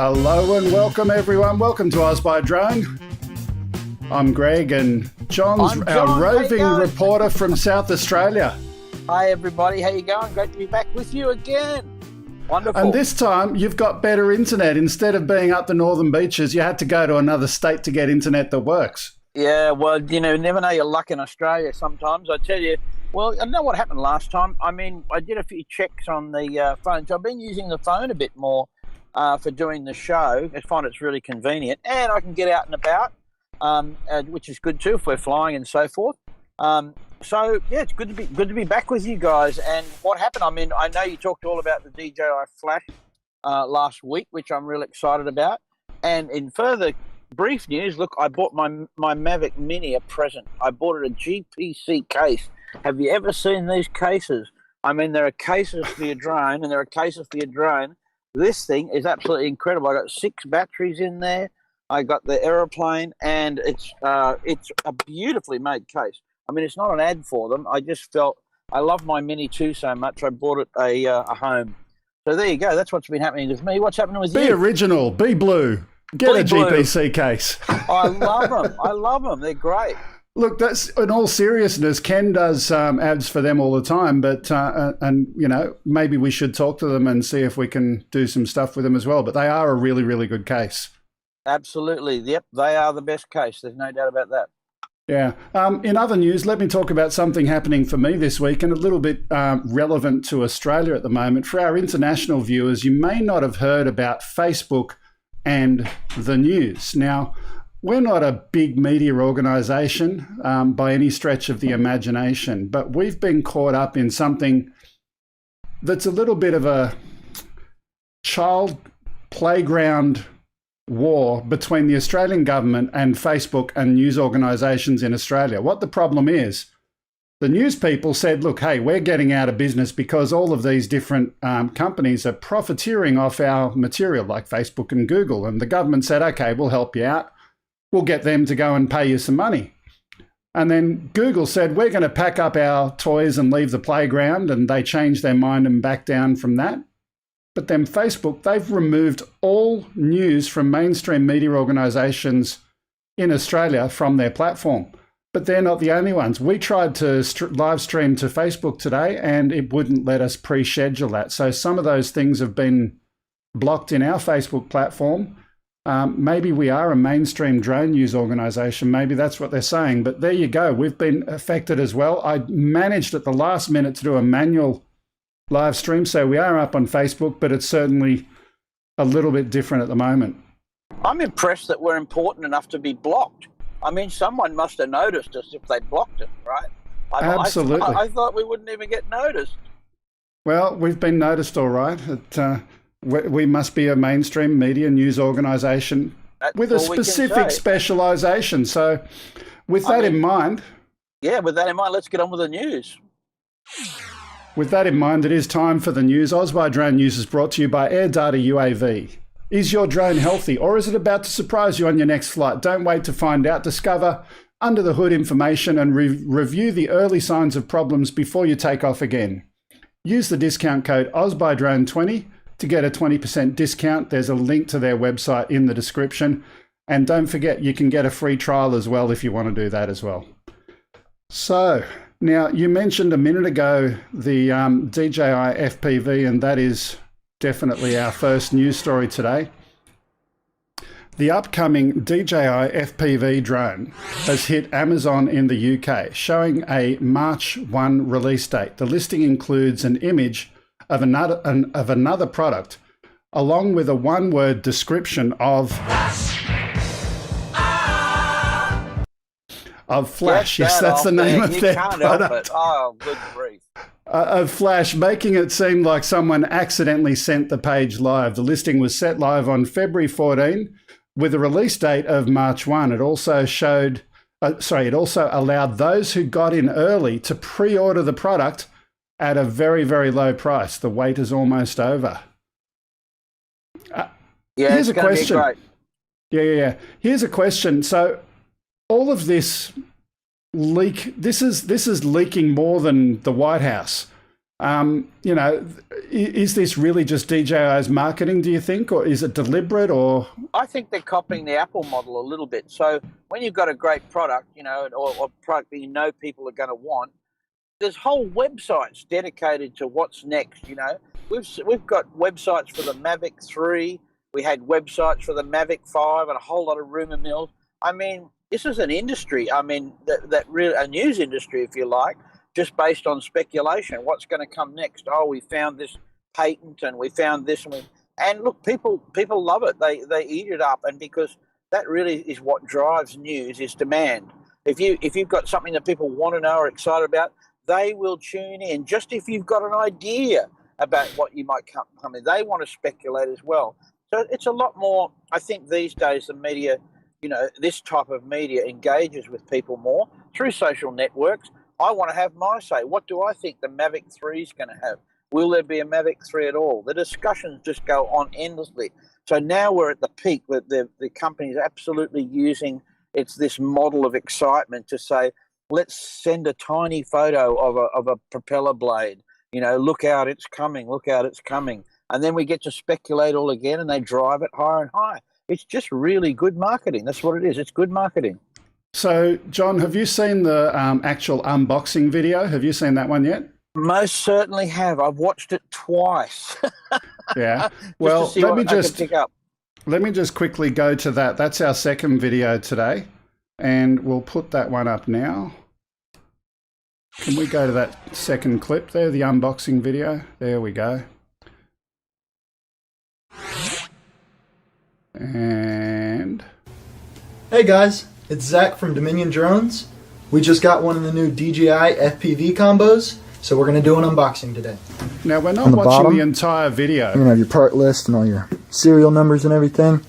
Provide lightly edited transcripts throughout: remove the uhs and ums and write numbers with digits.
Hello and welcome everyone. Welcome to OzByDrone. I'm Greg and John's I'm our John. roving reporter from South Australia. Hi everybody, how you going? Great to be back with you again. Wonderful. And this time you've got better internet. Instead of being up the northern beaches, you had to go to another state to get internet that works. Yeah, well, you never know your luck in Australia sometimes. I tell you, well, I know what happened last time. I mean, I did a few checks on the phone. So I've been using the phone a bit more for doing the show. I find it's really convenient. And I can get out and about, which is good too if we're flying and so forth. So yeah, it's good to be back with you guys. And what happened? I mean, I know you talked all about the DJI Flash last week, which I'm real excited about. And in further brief news, look, I bought my Mavic Mini a present. I bought it a GPC case. Have you ever seen these cases? I mean, there are cases for your drone, and there are cases for your drone. This thing is absolutely incredible. I got 6 batteries in there. I got the aeroplane, and it's a beautifully made case. I mean, it's not an ad for them. I just felt I love my Mini 2 so much. I bought it a home. So there you go. That's what's been happening with me. What's happening with you? Be original. Be blue. Get a GPC case. I love them. I love them. They're great. Look, that's in all seriousness. Ken does ads for them all the time, but and maybe we should talk to them and see if we can do some stuff with them as well. But they are a really, really good case. Absolutely. Yep, they are the best case. There's no doubt about that. Yeah. In other news, let me talk about something happening for me this week and a little bit relevant to Australia at the moment. For our international viewers, you may not have heard about Facebook and the news. Now, we're not a big media organisation by any stretch of the imagination, but we've been caught up in something that's a little bit of a child playground war between the Australian government and Facebook and news organisations in Australia. What the problem is, the news people said, look, hey, we're getting out of business because all of these different companies are profiteering off our material, like Facebook and Google. And the government said, okay, we'll help you out. We'll get them to go and pay you some money. And then Google said, we're going to pack up our toys and leave the playground. And they changed their mind and backed down from that. But then Facebook, they've removed all news from mainstream media organisations in Australia from their platform. But they're not the only ones. We tried to live stream to Facebook today and it wouldn't let us pre-schedule that. So some of those things have been blocked in our Facebook platform. Maybe we are a mainstream drone news organisation. Maybe that's what they're saying. But there you go. We've been affected as well. I managed at the last minute to do a manual live stream. So we are up on Facebook, but it's certainly a little bit different at the moment. I'm impressed that we're important enough to be blocked. I mean, someone must have noticed us if they blocked us, right? Absolutely. I thought we wouldn't even get noticed. Well, we've been noticed, all right. We must be a mainstream media news organisation with a specific specialisation. So with that in mind... Yeah, with that in mind, let's get on with the news. With that in mind, it is time for the news. OzByDrone News is brought to you by AirData UAV. Is your drone healthy or is it about to surprise you on your next flight? Don't wait to find out. Discover under the hood information and review the early signs of problems before you take off again. Use the discount code OzByDrone20 to get a 20% discount. There's a link to their website in the description. And don't forget, you can get a free trial as well if you want to do that as well. So... Now, you mentioned a minute ago the DJI FPV, and that is definitely our first news story today. The upcoming DJI FPV drone has hit Amazon in the UK, showing a March 1 release date. The listing includes an image of another product, along with a one-word description of Flash. Yes, that's the name of their product. Oh, good grief. Of Flash, making it seem like someone accidentally sent the page live. The listing was set live on February 14 with a release date of March 1. It also allowed those who got in early to pre-order the product at a very, very low price. The wait is almost over. Here's a question. Yeah. Here's a question. So all of this leak, this is leaking more than the White House. You know, is this really just DJI's marketing, do you think, or is it deliberate? Or I think they're copying the Apple model a little bit. So when you've got a great product, you know, or product that you know people are going to want, there's whole websites dedicated to what's next. You know, we've got websites for the Mavic 3. We had websites for the Mavic 5 and a whole lot of rumor mills. I mean, this is an industry. I mean, that really a news industry, if you like, just based on speculation. What's going to come next? Oh, we found this patent and we found this, and look, people love it. They eat it up, and because that really is what drives news, is demand. If you've got something that people want to know or excited about, they will tune in. Just if you've got an idea about what you might come in, they want to speculate as well. So it's a lot more. I think these days the media, you know, this type of media engages with people more through social networks. I want to have my say. What do I think the Mavic 3 is going to have? Will there be a Mavic 3 at all? The discussions just go on endlessly. So now we're at the peak where the company's absolutely using this model of excitement to say, let's send a tiny photo of a propeller blade. You know, look out, it's coming. Look out, it's coming. And then we get to speculate all again, and they drive it higher and higher. It's just really good marketing. That's what it is. It's good marketing. So, John, have you seen the actual unboxing video? Have you seen that one yet? Most certainly have. I've watched it twice. Yeah. Well, let me just quickly go to that. That's our second video today, and we'll put that one up now. Can we go to that second clip there, the unboxing video? There we go. And hey guys, it's Zach from Dominion Drones. We just got one of the new DJI FPV combos, so we're going to do an unboxing today. Now, we're not watching the entire video. You're going to have your part list and all your serial numbers and everything.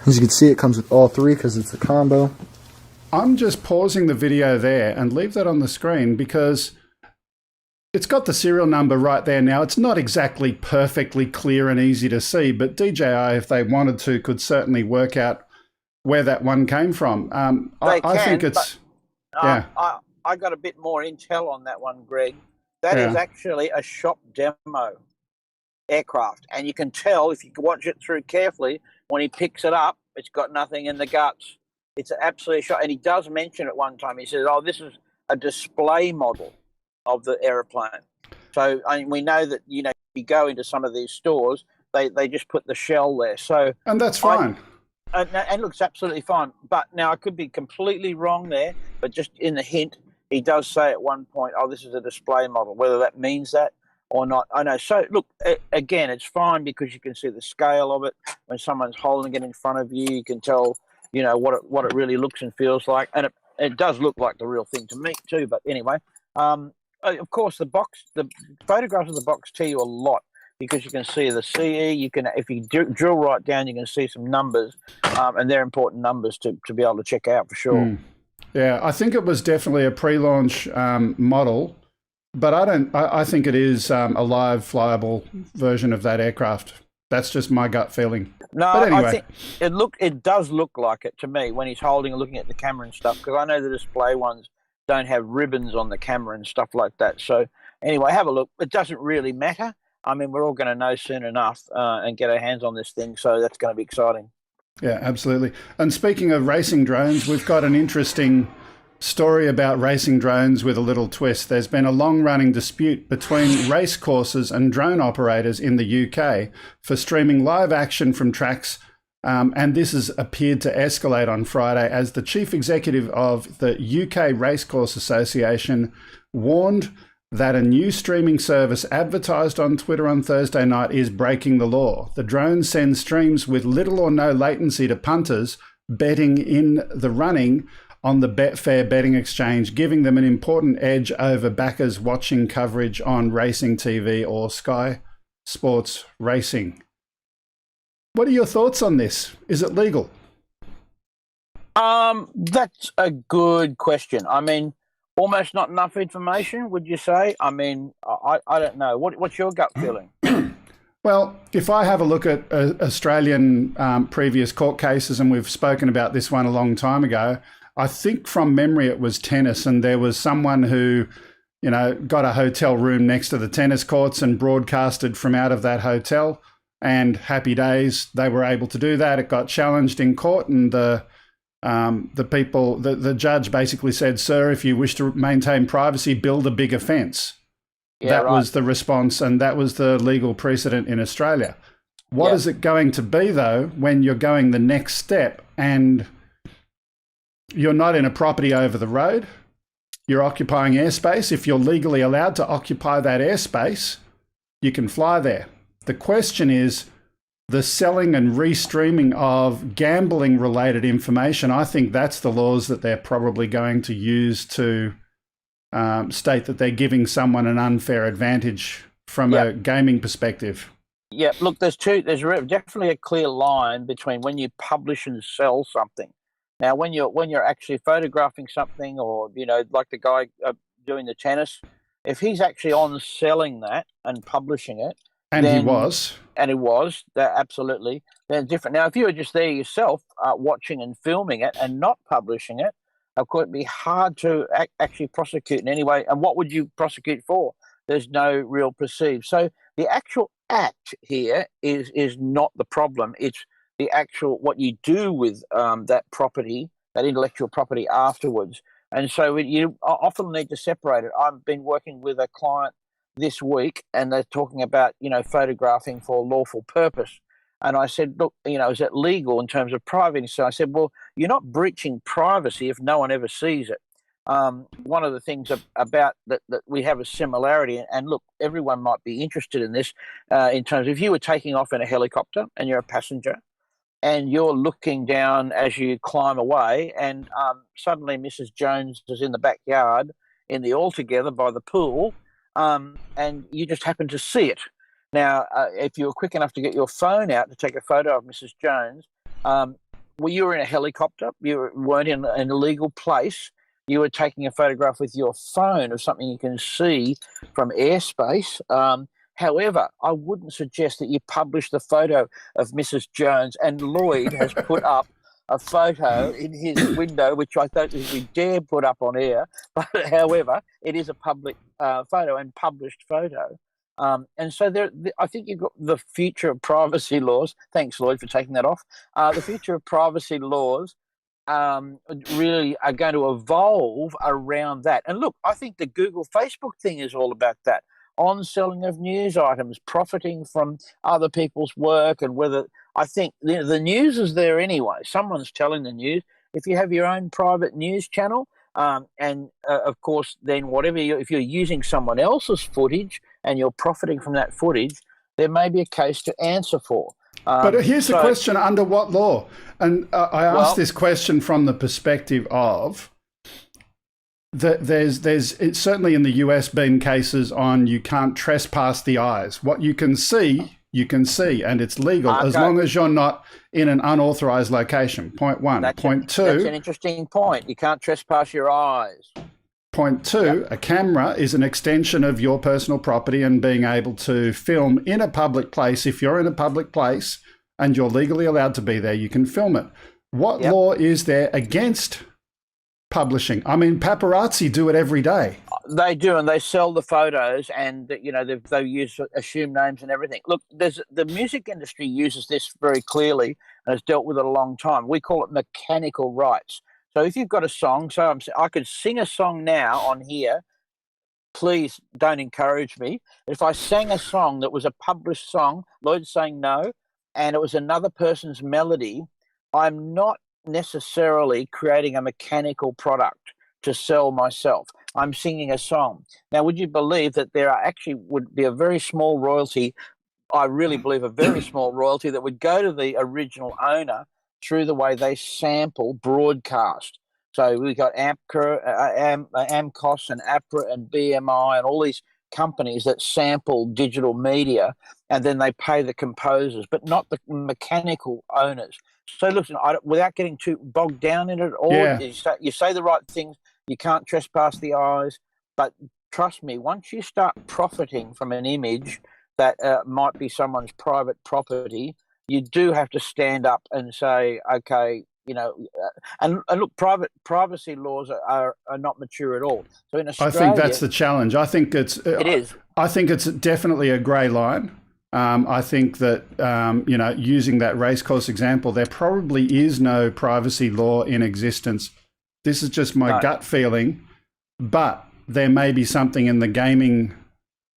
As you can see, it comes with all three because it's a combo. I'm just pausing the video there and leave that on the screen because it's got the serial number right there now. It's not exactly perfectly clear and easy to see, but DJI, if they wanted to, could certainly work out where that one came from. I think it's... yeah. I got a bit more intel on that one, Greg. That is actually a shop demo aircraft. And you can tell, if you watch it through carefully, when he picks it up, it's got nothing in the guts. It's an absolute shot. And he does mention at one time, he says, oh, this is a display model of the aeroplane. So we know that, you know, if you go into some of these stores, they just put the shell there. So and that's fine. And it looks absolutely fine. But now I could be completely wrong there, but just in the hint, he does say at one point, oh, this is a display model, whether that means that or not. I know. So look, again, it's fine because you can see the scale of it. When someone's holding it in front of you, you can tell, you know, what it really looks and feels like. And it does look like the real thing to me too. But anyway, of course, the photographs of the box tell you a lot because you can see the CE. You can, if you drill right down, you can see some numbers, and they're important numbers to be able to check out for sure. Yeah, I think it was definitely a pre-launch model, but I think it is a live flyable version of that aircraft. That's just my gut feeling. No, but anyway. I think it does look like it to me when he's holding and looking at the camera and stuff, because I know the display ones don't have ribbons on the camera and stuff like that. So anyway, have a look. It doesn't really matter. I mean, we're all going to know soon enough and get our hands on this thing, so that's going to be exciting. Yeah, absolutely. And speaking of racing drones, we've got an interesting story about racing drones with a little twist. There's been a long-running dispute between race courses and drone operators in the UK for streaming live action from tracks, and this has appeared to escalate on Friday as the chief executive of the UK Racecourse Association warned that a new streaming service advertised on Twitter on Thursday night is breaking the law. The drone sends streams with little or no latency to punters betting in the running on the Betfair betting exchange, giving them an important edge over backers watching coverage on racing TV or Sky Sports Racing. What are your thoughts on this? Is it legal? That's a good question. I mean, almost not enough information, would you say? I mean, I don't know. What's your gut feeling? Well, if I have a look at Australian previous court cases, and we've spoken about this one a long time ago, I think from memory it was tennis, and there was someone who, got a hotel room next to the tennis courts and broadcasted from out of that hotel. And happy days, they were able to do that. It got challenged in court, and the judge basically said, "Sir, if you wish to maintain privacy, build a bigger fence." Yeah, that right. was the response, and that was the legal precedent in Australia. What is it going to be, though, when you're going the next step and you're not in a property over the road, you're occupying airspace? If you're legally allowed to occupy that airspace, you can fly there. The question is the selling and restreaming of gambling-related information. I think that's the laws that they're probably going to use to state that they're giving someone an unfair advantage from a gaming perspective. Yeah, look, there's definitely a clear line between when you publish and sell something. Now, when you're actually photographing something, or like the guy doing the tennis, if he's actually on selling that and publishing it, and then, he was, that absolutely, then different. Now, if you were just there yourself, watching and filming it and not publishing it, of course, it'd be hard to actually prosecute in any way. And what would you prosecute for? There's no real perceived. So the actual act here is not the problem. It's the actual what you do with that property, that intellectual property afterwards. And so you often need to separate it. I've been working with a client this week, and they're talking about photographing for lawful purpose. And I said, look, is it legal in terms of privacy? So I said, well, you're not breaching privacy if no one ever sees it. One of the things about that we have a similarity, and look, everyone might be interested in this, in terms of if you were taking off in a helicopter and you're a passenger and you're looking down as you climb away, and suddenly Mrs. Jones is in the backyard in the Altogether by the pool, and you just happen to see it. Now, if you were quick enough to get your phone out to take a photo of Mrs. Jones, you were in a helicopter, you weren't in an illegal place, you were taking a photograph with your phone of something you can see from airspace. However, I wouldn't suggest that you publish the photo of Mrs. Jones, and Lloyd has put up a photo in his window, which I don't think we dare put up on air, but however, it is a public photo and published photo. And so I think you've got the future of privacy laws. Thanks, Lloyd, for taking that off. The future of privacy laws really are going to evolve around that. And look, I think the Google, Facebook thing is all about that. On selling of news items, profiting from other people's work, and whether I think the news is there anyway. Someone's telling the news. If you have your own private news channel, and of course, then if you're using someone else's footage and you're profiting from that footage, there may be a case to answer for. But here's the question: under what law? And I asked this question from the perspective of that there's it's certainly in the US been cases on you can't trespass the eyes. What you can see, and it's legal as long as you're not in an unauthorized location. Point one. Point two. That's an interesting point. You can't trespass your eyes. Point two, a camera is an extension of your personal property, and being able to film in a public place. If you're in a public place and you're legally allowed to be there, you can film it. What law is there against publishing? I mean, paparazzi do it every day. They do, and they sell the photos, and they use assumed names and everything. Look, the music industry uses this very clearly and has dealt with it a long time. We call it mechanical rights. So if you've got a song, I could sing a song now on here. Please don't encourage me. If I sang a song that was a published song, Lloyd's saying no, and it was another person's melody, I'm not necessarily creating a mechanical product to sell myself. I'm singing a song. Now, would you believe that there would be a very small royalty? I really believe a very small royalty that would go to the original owner through the way they sample broadcast. So we've got AMCOS and APRA and BMI and all these companies that sample digital media, and then they pay the composers, but not the mechanical owners. So listen, without getting too bogged down in it all, you say the right things. You can't trespass the eyes, but trust me, once you start profiting from an image that might be someone's private property, you do have to stand up and say, okay, and look, privacy laws are not mature at all. So in I Australia, think that's the challenge. I think it is. I think it's definitely a grey line. I think that, using that racecourse example, there probably is no privacy law in existence. This is just my gut feeling, but there may be something in the gaming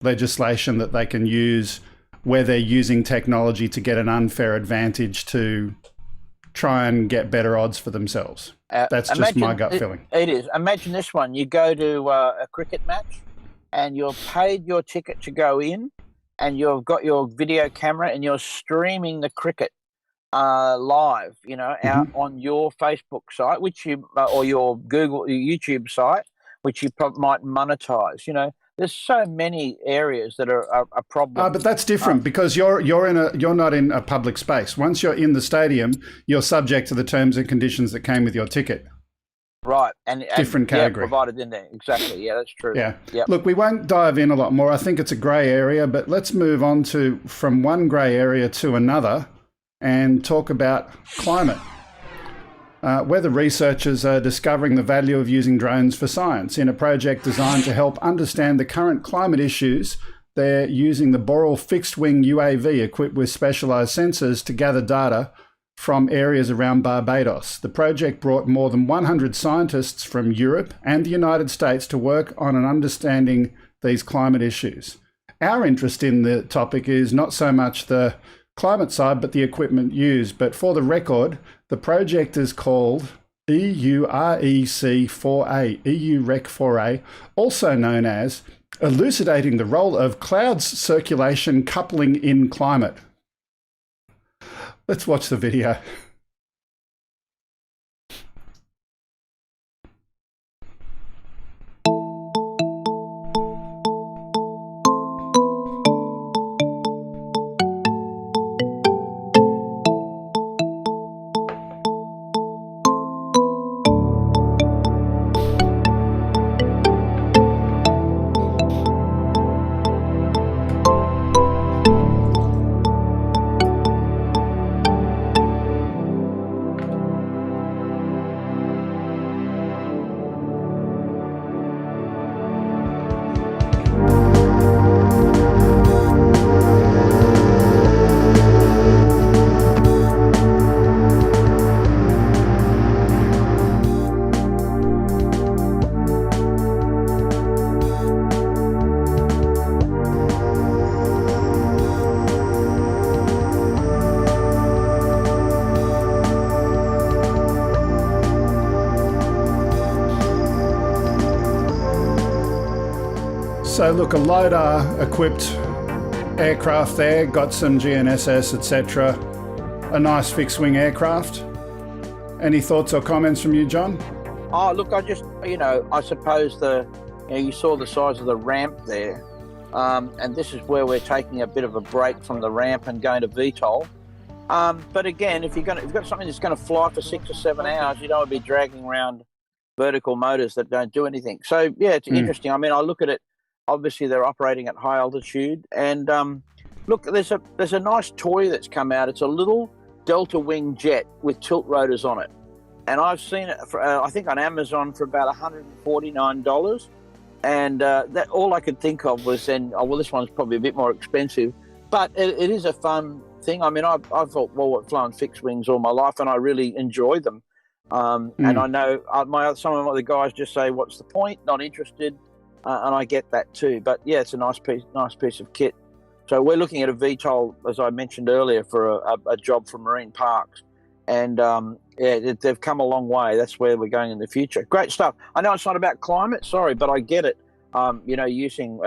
legislation that they can use where they're using technology to get an unfair advantage to try and get better odds for themselves. That's just my gut feeling. It is. Imagine this one. You go to a cricket match and you've paid your ticket to go in, and you've got your video camera and you're streaming the cricket live, out on your Facebook site, which you or your YouTube site, which you might monetize. There's so many areas that are a problem. But that's different because you're not in a public space. Once you're in the stadium, you're subject to the terms and conditions that came with your ticket. Right, and different category provided in there. Exactly. Yeah, that's true. Yeah. Yep. Look, we won't dive in a lot more. I think it's a grey area, but let's move on from one grey area to another and talk about climate. Weather researchers are discovering the value of using drones for science. In a project designed to help understand the current climate issues, they're using the Boral fixed-wing UAV equipped with specialised sensors to gather data from areas around Barbados. The project brought more than 100 scientists from Europe and the United States to work on understanding these climate issues. Our interest in the topic is not so much the climate side, but the equipment used. But for the record, the project is called EUREC4A, EUREC4A, also known as Elucidating the Role of Clouds Circulation Coupling in Climate. Let's watch the video. So look, a LiDAR-equipped aircraft there, got some GNSS, etc. A nice fixed-wing aircraft. Any thoughts or comments from you, John? Oh, look, I just, I suppose you saw the size of the ramp there, and this is where we're taking a bit of a break from the ramp and going to VTOL. But again, if you've got something that's going to fly for 6 or 7 hours, you don't want to be dragging around vertical motors that don't do anything. So yeah, it's interesting. I mean, I look at it. Obviously, they're operating at high altitude, and look, there's a nice toy that's come out. It's a little delta wing jet with tilt rotors on it, and I've seen it for, I think on Amazon for about $149. And that all I could think of was then, this one's probably a bit more expensive, but it is a fun thing. I mean, I've thought, I've flown fixed wings all my life, and I really enjoy them. And I know some of the guys just say, "What's the point? Not interested." And I get that too. But yeah, it's a nice piece of kit. So we're looking at a VTOL, as I mentioned earlier, for a job for marine parks. And they've come a long way. That's where we're going in the future. Great stuff. I know it's not about climate, sorry, but I get it. Using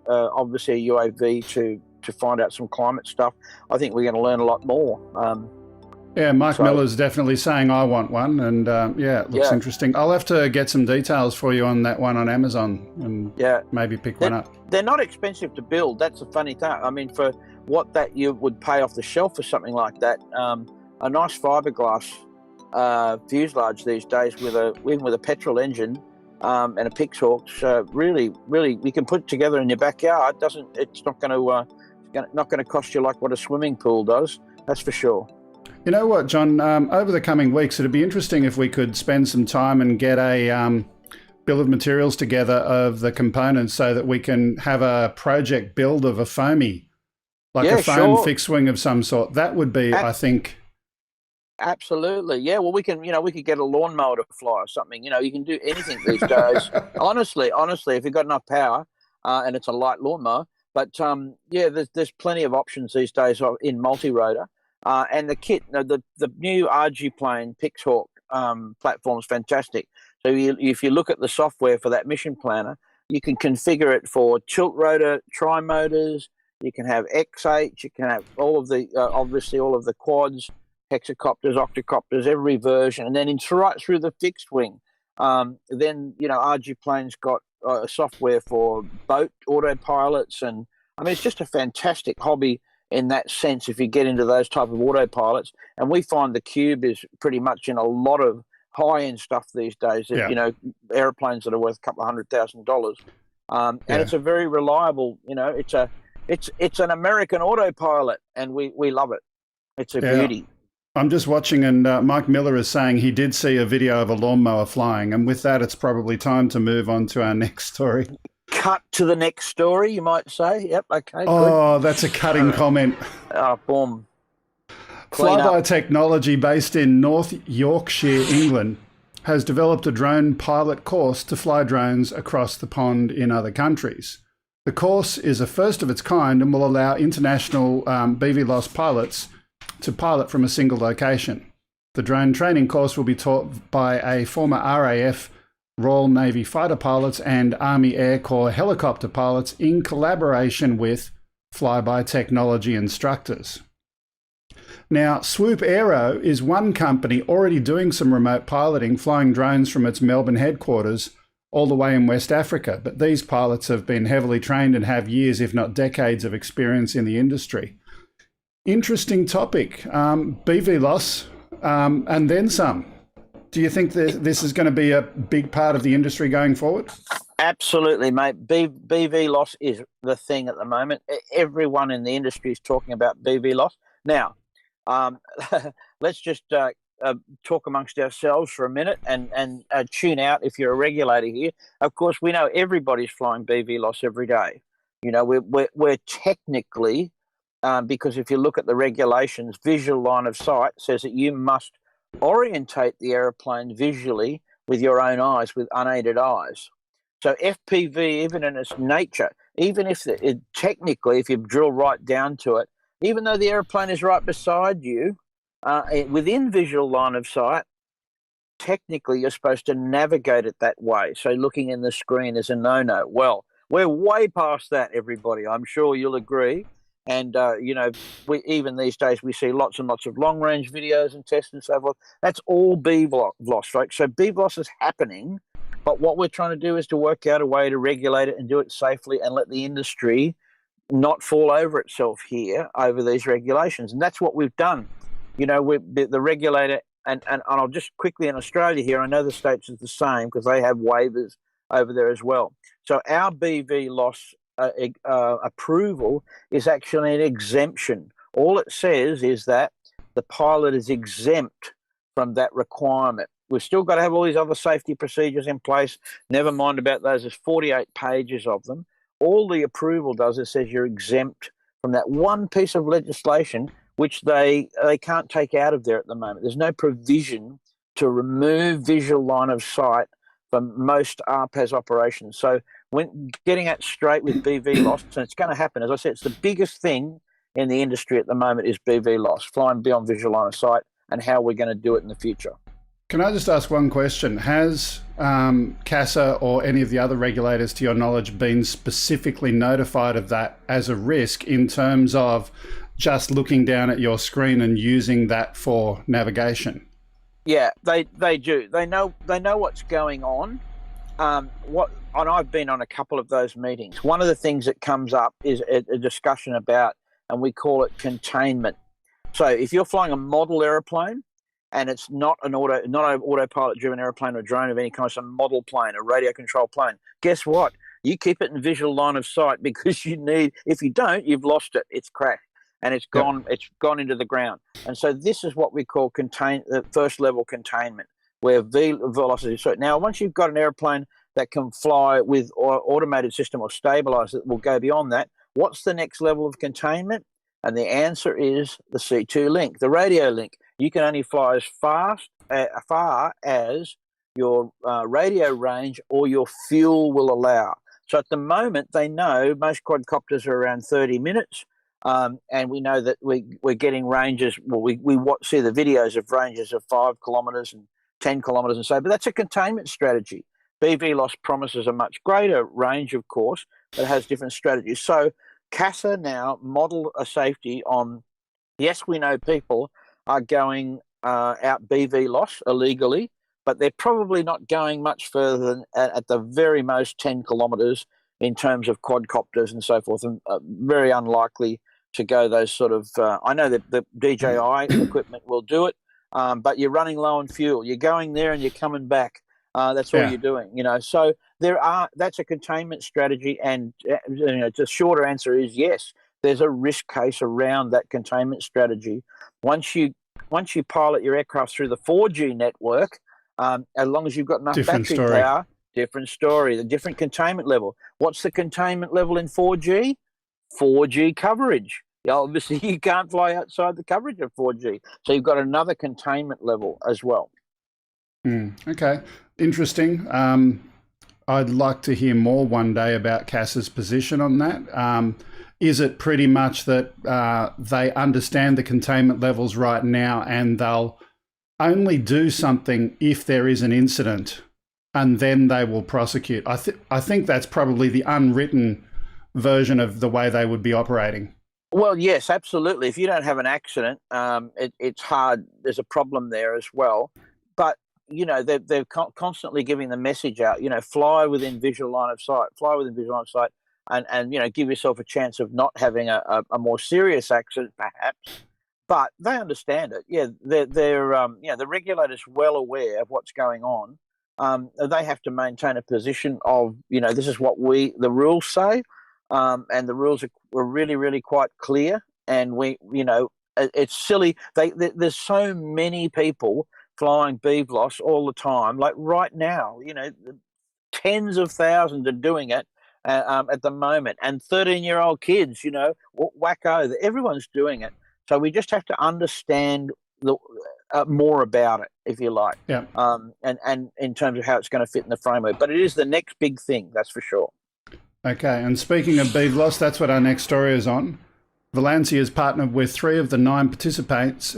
obviously a UAV to find out some climate stuff. I think we're going to learn a lot more. Mike Miller's definitely saying I want one, and it looks interesting. I'll have to get some details for you on that one on Amazon, and maybe pick one up. They're not expensive to build. That's a funny thing. I mean, for what that you would pay off the shelf for something like that, a nice fiberglass fuselage these days even with a petrol engine and a Pixhawk, really, you can put it together in your backyard. It's not going to cost you like what a swimming pool does. That's for sure. You know what, John? Over the coming weeks, it'd be interesting if we could spend some time and get a bill of materials together of the components so that we can have a project build of a foamy, like a foam fixed wing of some sort. That would be, I think... Absolutely, yeah. Well, we can, we could get a lawnmower to fly or something. You can do anything these days. honestly, if you've got enough power, and it's a light lawnmower. But there's plenty of options these days in multi-rotor. And the kit, the new RG plane Pixhawk platform is fantastic. So if you look at the software for that mission planner, you can configure it for tilt rotor tri-motors. You can have XH. You can have all of the obviously all of the quads, hexacopters, octocopters, every version, and then right through the fixed wing. Then RG plane's got software for boat autopilots, and I mean it's just a fantastic hobby in that sense if you get into those type of autopilots. And we find the Cube is pretty much in a lot of high-end stuff these days. Yeah. Airplanes that are worth a couple of $100,000, and it's a very reliable. It's an American autopilot, and we love it. It's a beauty. I'm just watching, and Mike Miller is saying he did see a video of a lawnmower flying, and with that, it's probably time to move on to our next story. Cut to the next story, you might say. Yep, okay. Oh, good. That's a cutting comment. Boom. Flyby Technology, based in North Yorkshire, England, has developed a drone pilot course to fly drones across the pond in other countries. The course is a first of its kind and will allow international BVLOS pilots to pilot from a single location. The drone training course will be taught by a former RAF, Royal Navy fighter pilots and Army Air Corps helicopter pilots in collaboration with Flyby Technology instructors. Now, Swoop Aero is one company already doing some remote piloting, flying drones from its Melbourne headquarters all the way in West Africa, but these pilots have been heavily trained and have years, if not decades, of experience in the industry. Interesting topic, BVLOS, and then some. Do you think that this is going to be a big part of the industry going forward? Absolutely, mate. BVLOS is the thing at the moment. Everyone in the industry is talking about BVLOS. Now, let's just talk amongst ourselves for a minute and tune out if you're a regulator here. Of course, we know everybody's flying BVLOS every day. We're technically... because if you look at the regulations, visual line of sight says that you must orientate the aeroplane visually with your own eyes, with unaided eyes. So FPV, even in its nature, even if technically, if you drill right down to it, even though the aeroplane is right beside you, within visual line of sight, technically you're supposed to navigate it that way. So looking in the screen is a no-no. Well, we're way past that, everybody. I'm sure you'll agree. And, even these days we see lots and lots of long-range videos and tests and so forth. That's all BVLOS, folks. So BVLOS is happening, but what we're trying to do is to work out a way to regulate it and do it safely and let the industry not fall over itself here over these regulations. And that's what we've done. The regulator, and I'll just quickly in Australia here, I know the States is the same because they have waivers over there as well. So our BVLOS approval is actually an exemption. All it says is that the pilot is exempt from that requirement. We've still got to have all these other safety procedures in place. Never mind about those. There's 48 pages of them. All the approval does is says you're exempt from that one piece of legislation, which they can't take out of there at the moment. There's no provision to remove visual line of sight from most RPAS operations. So when getting that straight with BVLOS, and it's going to happen, as I said, it's the biggest thing in the industry at the moment is BVLOS, flying beyond visual line of sight, and how we're going to do it in the future. Can I just ask one question? Has CASA or any of the other regulators, to your knowledge, been specifically notified of that as a risk in terms of just looking down at your screen and using that for navigation? Yeah, they do. They know what's going on. And I've been on a couple of those meetings. One of the things that comes up is a discussion about, and we call it containment. So if you're flying a model airplane and it's not an autopilot-driven airplane or drone of any kind, it's a model plane, a radio control plane, guess what? You keep it in visual line of sight because if you don't, you've lost it. It's crashed. and it's gone into the ground. And so this is what we call the first level containment, where velocity. So now, once you've got an airplane that can fly with automated system or stabilizer that will go beyond that, what's the next level of containment? And the answer is the C2 link, the radio link. You can only fly as far as your radio range or your fuel will allow. So at the moment, they know most quadcopters are around 30 minutes, and we know that we're getting ranges. Well, we see the videos of ranges of 5 kilometres and 10 kilometres and so, but that's a containment strategy. BVLOS promises a much greater range, of course, but it has different strategies. So CASA now model a safety on, yes, we know people are going out BVLOS illegally, but they're probably not going much further than at the very most 10 kilometres in terms of quadcopters and so forth, and very unlikely to go those sort of, I know that the DJI equipment will do it, but you're running low on fuel. You're going there and you're coming back. That's all you're doing, So that's a containment strategy, and the shorter answer is yes. There's a risk case around that containment strategy. Once you pilot your aircraft through the 4G network, as long as you've got enough battery power, different story. The different containment level. What's the containment level in 4G? 4G coverage. Obviously, you can't fly outside the coverage of 4G, so you've got another containment level as well. Okay, interesting. I'd like to hear more one day about CASA's position on that. Is it pretty much that they understand the containment levels right now and they'll only do something if there is an incident and then they will prosecute? I think that's probably the unwritten version of the way they would be operating. Well, yes, absolutely. If you don't have an accident, it's hard. There's a problem there as well. But they're constantly giving the message out, fly within visual line of sight, and give yourself a chance of not having a more serious accident, perhaps. But they understand it. Yeah, they're the regulator's well aware of what's going on. They have to maintain a position of, this is what the rules say, and the rules are really, really quite clear. And it's silly. There's so many people flying BVLOS all the time. Like right now, tens of thousands are doing it at the moment, and 13-year-old kids, wacko, everyone's doing it. So we just have to understand more about it, if you like, and in terms of how it's going to fit in the framework. But it is the next big thing, that's for sure. Okay, and speaking of BVLOS, that's what our next story is on. Valencia has partnered with 3 of the 9 participants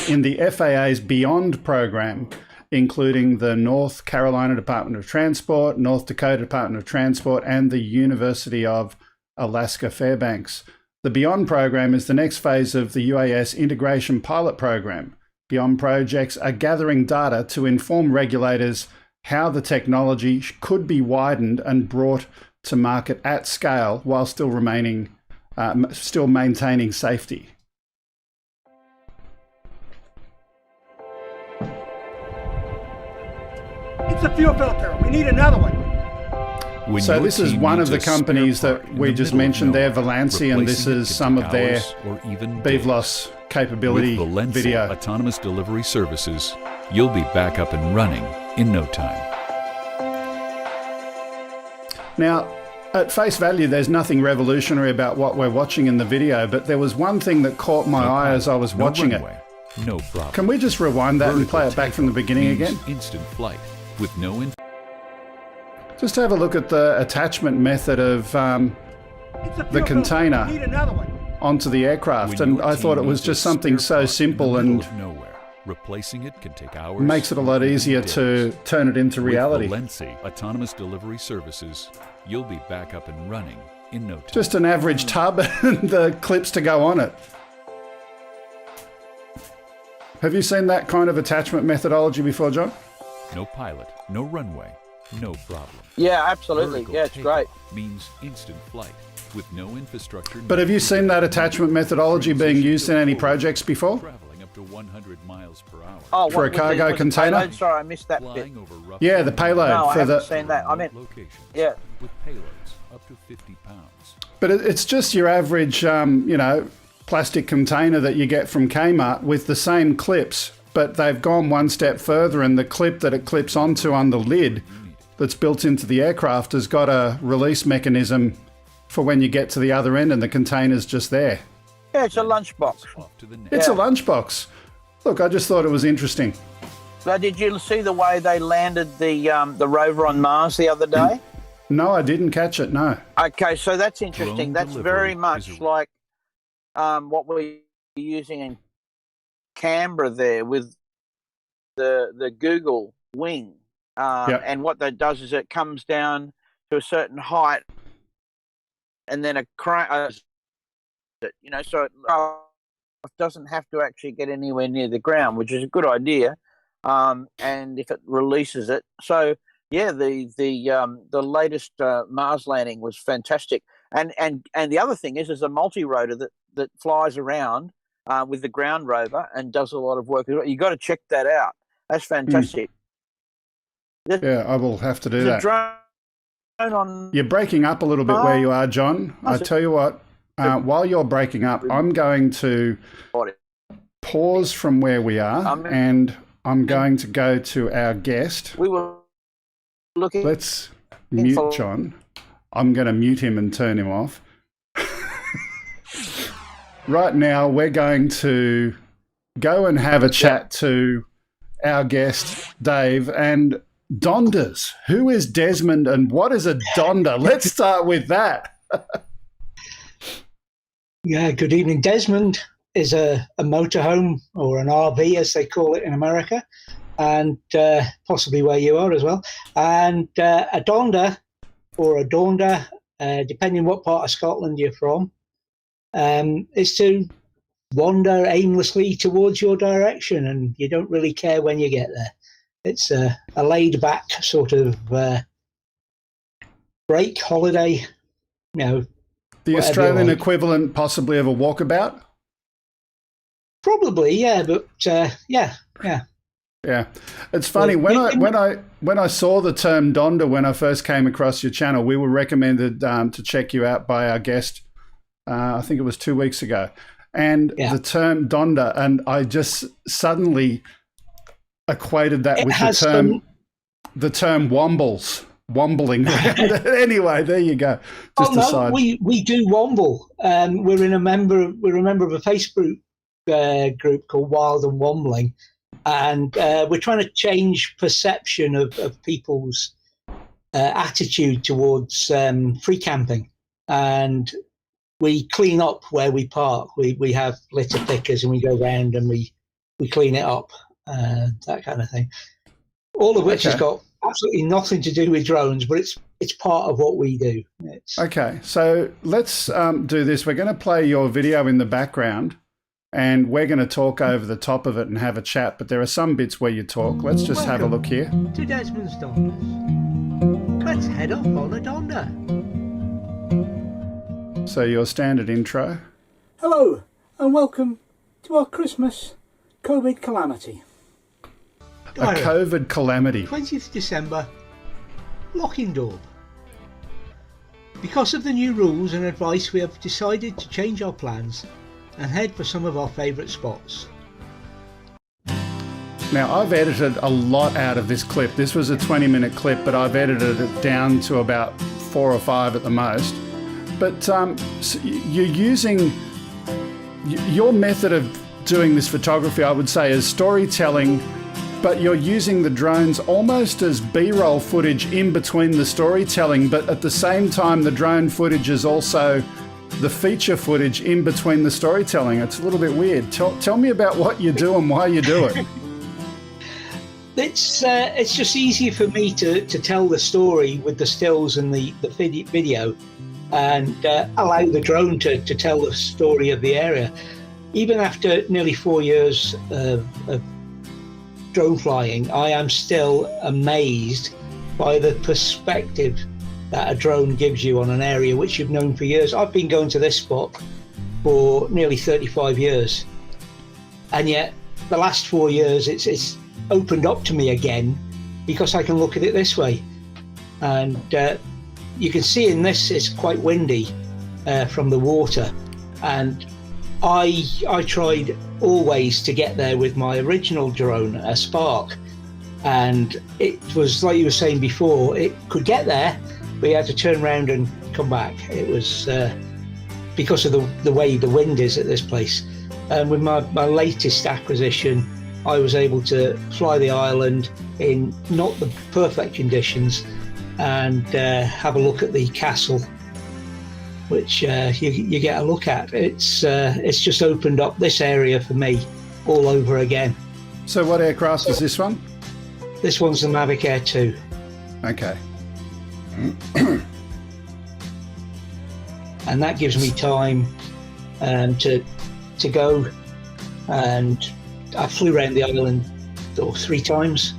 in the FAA's Beyond program, including the North Carolina Department of Transport, North Dakota Department of Transport, and the University of Alaska Fairbanks. The Beyond program is the next phase of the UAS Integration Pilot Program. Beyond projects are gathering data to inform regulators how the technology could be widened and brought to market at scale while still maintaining safety. It's a fuel filter. We need another one. So this is one of the companies that we just mentioned there, Valencia, and this is some of their BVLOS capability video. Autonomous delivery services, you'll be back up and running in no time. Now, at face value, there's nothing revolutionary about what we're watching in the video, but there was one thing that caught my eye as I was watching it. No problem. Can we just rewind that and play it back from the beginning again? Instant flight with no Just have a look at the attachment method of the container onto the aircraft, and I thought it was just something so simple and replacing it can take hours. Makes it a lot easier to turn it into reality. With Valencia autonomous delivery services, you'll be back up and running in no time. Just an average tub and the clips to go on it. Have you seen that kind of attachment methodology before, John? No pilot, no runway, no problem. Yeah, absolutely. Vertical yeah, it's great. Means instant flight with no infrastructure. But have you seen that attachment methodology being used in any projects before? Traveling up to 100 miles per hour. Oh, for a cargo container? Payload? Sorry, I missed that bit. Yeah, the payload. No, I for haven't seen that. I meant, yeah. With payloads up to 50 pounds. But it's just your average, plastic container that you get from Kmart with the same clips, but they've gone one step further, and the clip that it clips onto on the lid that's built into the aircraft has got a release mechanism for when you get to the other end and the container's just there. Yeah, it's a lunchbox. It's a lunchbox. Look, I just thought it was interesting. So did you see the way they landed the rover on Mars the other day? No, I didn't catch it, no. Okay, so that's interesting. Drone That's delivery very much is- like what we're using in Canberra there with the Google wing. Yep. And what that does is it comes down to a certain height, and then a crane, so it doesn't have to actually get anywhere near the ground, which is a good idea. And if it releases it, so yeah, the latest Mars landing was fantastic. And the other thing is, there's a multi-rotor that flies around with the ground rover and does a lot of work. You got to check that out. That's fantastic. Yeah, I will have to do that. Drone on. You're breaking up a little bit where you are, John. I tell you what, while you're breaking up, I'm going to pause from where we are, and I'm going to go to our guest. We were looking. Let's mute John. I'm going to mute him and turn him off. Right now, we're going to go and have a chat to our guest, Dave, and Donders. Who is Desmond and what is a Donder? Let's start with that. Yeah, good evening. Desmond is a motorhome, or an RV as they call it in America, and possibly where you are as well. And a Donder, or a Donder, depending what part of Scotland you're from, is to wander aimlessly towards your direction, and you don't really care when you get there. It's a laid-back sort of break, holiday, The Australian equivalent possibly of a walkabout? Probably, yeah, but yeah. Yeah, it's funny, when I saw the term Donder when I first came across your channel, we were recommended to check you out by our guest. I think it was 2 weeks ago, and the term Donder, and I just suddenly equated that with the term wombling around. Anyway, there you go. Just aside. We do womble. We're a member of a Facebook group called Wild and Wombling, and we're trying to change perception of people's attitude towards free camping, and we clean up where we park. We have litter pickers, and we go round and we clean it up, that kind of thing. All of which has got absolutely nothing to do with drones, but it's part of what we do. Okay, so let's do this. We're going to play your video in the background, and we're going to talk over the top of it and have a chat, but there are some bits where you talk. Let's just have a look here. To Desmond's Donders. Let's head off on a Donder. So your standard intro. Hello, and welcome to our Christmas COVID calamity. A COVID calamity. 20th December, Lockingdorp. Because of the new rules and advice, we have decided to change our plans and head for some of our favourite spots. Now, I've edited a lot out of this clip. This was a 20-minute clip, but I've edited it down to about 4 or 5 at the most. But you're using your method of doing this photography, I would say, is storytelling, but you're using the drones almost as B-roll footage in between the storytelling, but at the same time, the drone footage is also the feature footage in between the storytelling. It's a little bit weird. Tell me about what you do and why you do it. It's just easier for me to tell the story with the stills and the video, and allow the drone to tell the story of the area. Even after nearly 4 years of drone flying, I am still amazed by the perspective that a drone gives you on an area which you've known for years. I've been going to this spot for nearly 35 years, and yet the last 4 years it's opened up to me again because I can look at it this way. And you can see in this it's quite windy from the water, and I tried always to get there with my original drone, a Spark, and it was like you were saying before, it could get there, but you had to turn around and come back. It was because of the way the wind is at this place. And with my latest acquisition, I was able to fly the island in not the perfect conditions and have a look at the castle, which you get a look at. It's just opened up this area for me all over again. So what aircraft is this one? This one's the Mavic Air 2. Okay. And that gives me time to go, and I flew around the island 3 times.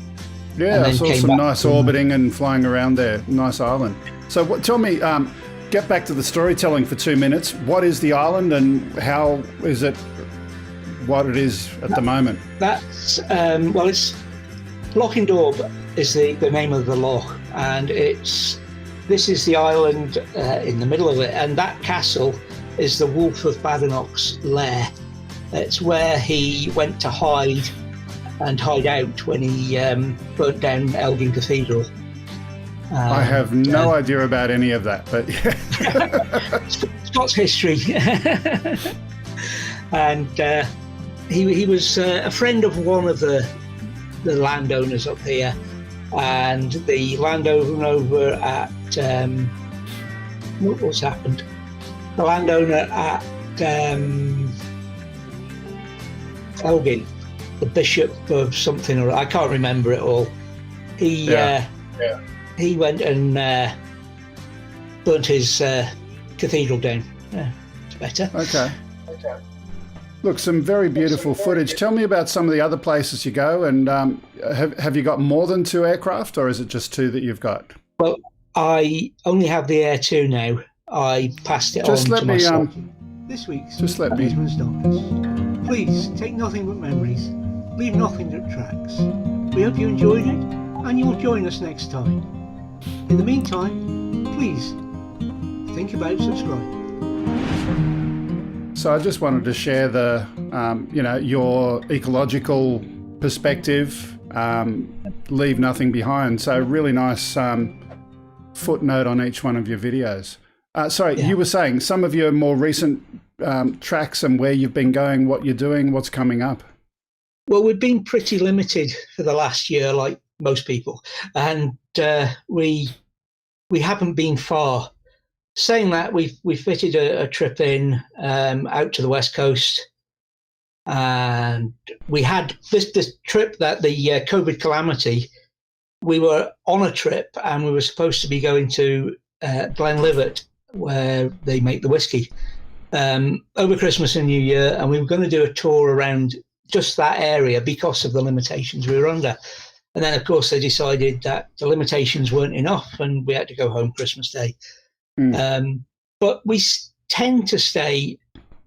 Yeah, I saw some nice orbiting and flying around there. Nice island. So tell me, get back to the storytelling for 2 minutes. What is the island and how is it what it is at the moment? That's, well, it's Loch-in-Dorb is the name of the loch, and this is the island in the middle of it, and that castle is the Wolf of Badenoch's lair. It's where he went to hide out when he burnt down Elgin Cathedral. I have no idea about any of that, but yeah. Scots history. And he was a friend of one of the landowners up here, and the landowner over at what's happened? The landowner at Elgin, the bishop of something, or I can't remember it all. He went and burnt his cathedral down. Yeah, it's better. Okay. Look, some very beautiful footage. Tell me about some of the other places you go, and have you got more than 2 aircraft, or is it just 2 that you've got? Well, I only have the Air 2 now. I passed it just on let to me, myself. This week's Just let me- Desmond's Donders. Please take nothing but memories. Leave nothing that tracks. We hope you enjoyed it, and you'll join us next time. In the meantime, please think about subscribing. So I just wanted to share the, your ecological perspective, leave nothing behind. So really nice footnote on each one of your videos. You were saying some of your more recent tracks and where you've been going, what you're doing, what's coming up. Well, we've been pretty limited for the last year, like most people, and we haven't been far. Saying that, we fitted a trip in out to the West Coast, and we had this trip that the COVID calamity. We were on a trip, and we were supposed to be going to Glenlivet, where they make the whiskey, over Christmas and New Year, and we were going to do a tour around just that area because of the limitations we were under. And then, of course, they decided that the limitations weren't enough, and we had to go home Christmas Day. But we tend to stay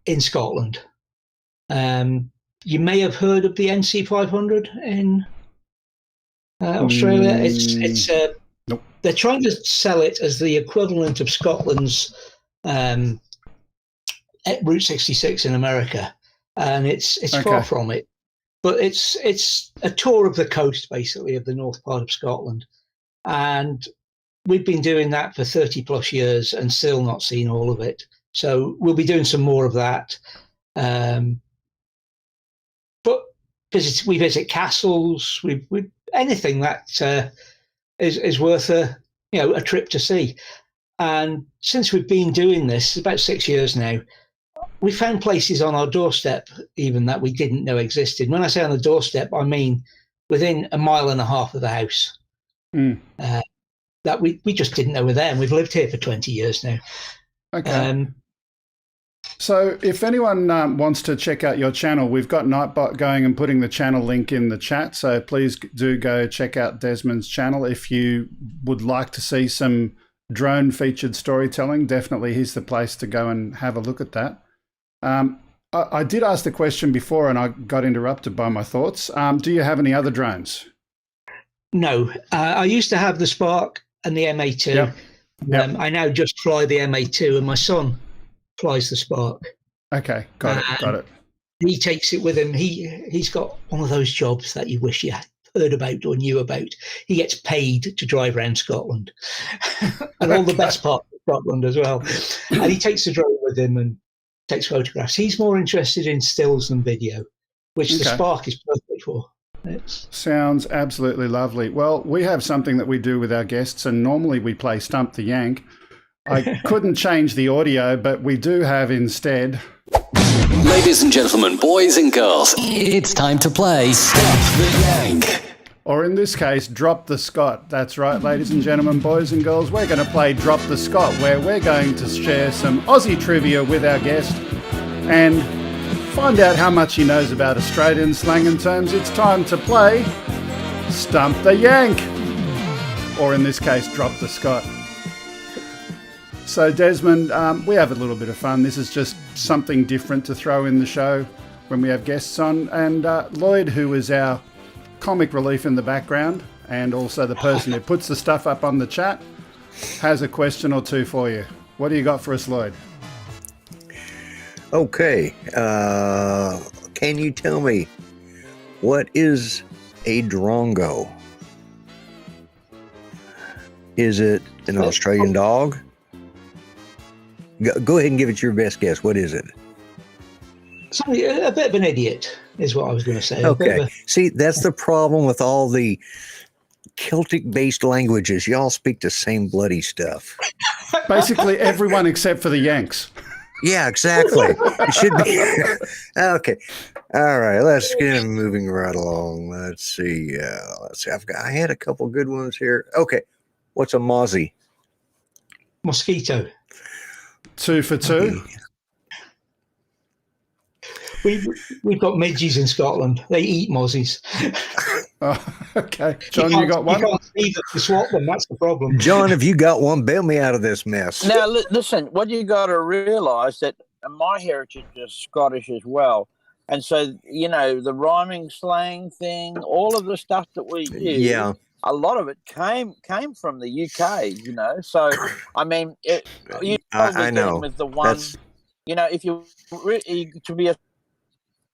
in Scotland. You may have heard of the NC 500 in Australia. It's Nope. They're trying to sell it as the equivalent of Scotland's Route 66 in America, and it's far from it. But it's a tour of the coast, basically, of the north part of Scotland, and we've been doing that for 30 plus years and still not seen all of it. So we'll be doing some more of that. But we visit castles, we anything that is worth a trip to see. And since we've been doing this about 6 years now, we found places on our doorstep even that we didn't know existed. When I say on the doorstep, I mean within a mile and a half of the house. That we just didn't know were there, and we've lived here for 20 years now. Okay. So if anyone wants to check out your channel, we've got Nightbot going and putting the channel link in the chat. So please do go check out Desmond's channel. If you would like to see some drone featured storytelling, definitely here's the place to go and have a look at that. I did ask the question before and I got interrupted by my thoughts. Do you have any other drones? No, I used to have the Spark and the MA2. Yep. I now just fly the MA2, and my son flies the Spark. Okay, got it. He takes it with him. He's got one of those jobs that you wish you had heard about or knew about. He gets paid to drive around Scotland and all the best parts of Scotland as well. And he takes the drone with him and takes photographs. He's more interested in stills than video, which the Spark is perfect for. Sounds absolutely lovely. Well, we have something that we do with our guests, and normally we play Stump the Yank. I couldn't change the audio, but we do have instead... Ladies and gentlemen, boys and girls, it's time to play Stump the Yank. Or in this case, Drop the Scott. That's right, ladies and gentlemen, boys and girls, we're going to play Drop the Scott, where we're going to share some Aussie trivia with our guest and find out how much he knows about Australian slang and terms. It's time to play Stump the Yank. Or in this case, Drop the Scott. So Desmond, we have a little bit of fun. This is just something different to throw in the show when we have guests on. And Lloyd, who is our comic relief in the background and also the person who puts the stuff up on the chat, has a question or two for you. What do you got for us, Lloyd? Okay. Can you tell me what is a drongo? Is it an Australian dog? Go ahead and give it your best guess. What is it? A bit of an idiot is what I was going to say. Okay. See, that's the problem with all the Celtic-based languages. Y'all speak the same bloody stuff. Basically everyone except for the Yanks. Yeah, exactly. It should be. Okay. All right. Let's get moving right along. Let's see. I had a couple good ones here. Okay. What's a mozzie? Mosquito. 2 for 2. We've got midges in Scotland. They eat mozzies. Oh, okay. John, you got one? You can't see them to swap them. That's the problem. John, if you got one, bail me out of this mess. Now, listen, what you got to realise that my heritage is Scottish as well. And so, the rhyming slang thing, all of the stuff that we use, a lot of it came from the UK, So, I mean, I know. with the one, if you to be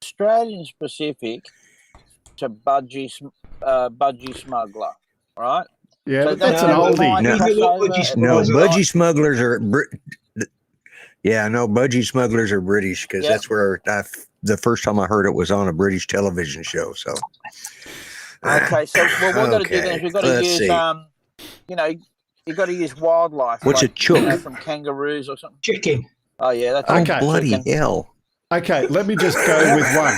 Australian specific, to budgie smuggler, right? Yeah, so that's an oldie. No, budgie smugglers are. Budgie smugglers are British because that's where the first time I heard it was on a British television show. So. Okay, so what we've got to do then is we've got to use, you've got to use wildlife. What's a chook? From kangaroos or something. Chicken. Oh yeah, that's okay. Bloody hell. Okay, let me just go with one.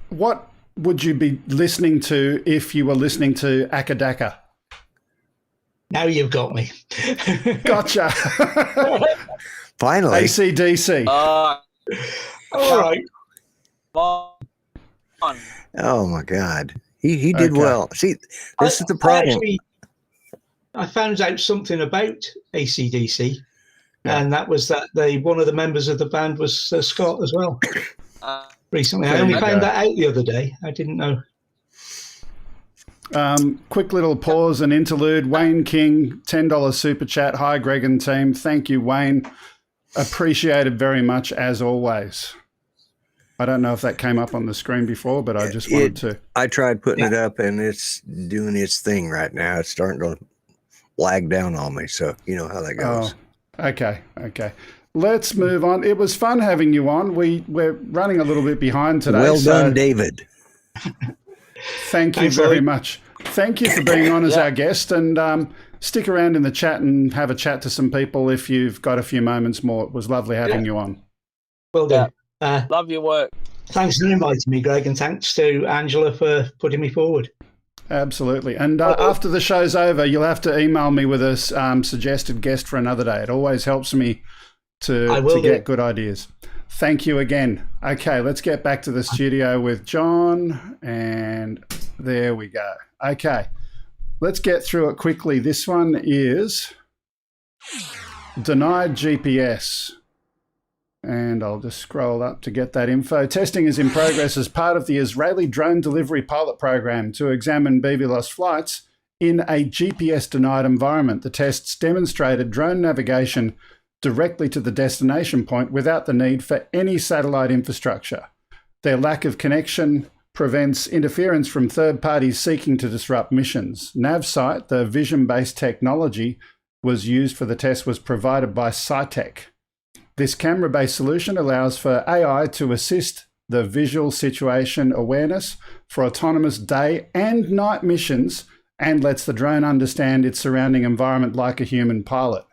What would you be listening to if you were listening to Akadaka? Now you've got me. Gotcha. Finally. AC/DC. All right. Oh my God. He did well. See, this is the problem. I found out something about AC/DC, and that was that one of the members of the band was Scott as well. Recently, I only found that out the other day. I didn't know. Quick little pause and interlude. Wayne King, $10 super chat. Hi, Greg and team. Thank you, Wayne. Appreciated very much as always. I don't know if that came up on the screen before, but I just wanted to. I tried putting it up, and it's doing its thing right now. It's starting to lag down on me, so you know how that goes. Oh, okay. Let's move on. It was fun having you on. We're running a little bit behind today. Well done, David. Thank you very much. Thank you for being on as our guest, and stick around in the chat and have a chat to some people if you've got a few moments more. It was lovely having you on. Well done. Love your work. Thanks for inviting me, Greg, and thanks to Angela for putting me forward. Absolutely. And after the show's over, you'll have to email me with a suggested guest for another day. It always helps me to get good ideas. Thank you again. Okay, let's get back to the studio with John. And there we go. Okay, let's get through it quickly. This one is denied GPS. And I'll just scroll up to get that info. Testing is in progress as part of the Israeli drone delivery pilot program to examine BVLOS flights in a GPS-denied environment. The tests demonstrated drone navigation directly to the destination point without the need for any satellite infrastructure. Their lack of connection prevents interference from third parties seeking to disrupt missions. NavSight, the vision-based technology was used for the test, was provided by SciTech. This camera-based solution allows for AI to assist the visual situation awareness for autonomous day and night missions and lets the drone understand its surrounding environment like a human pilot.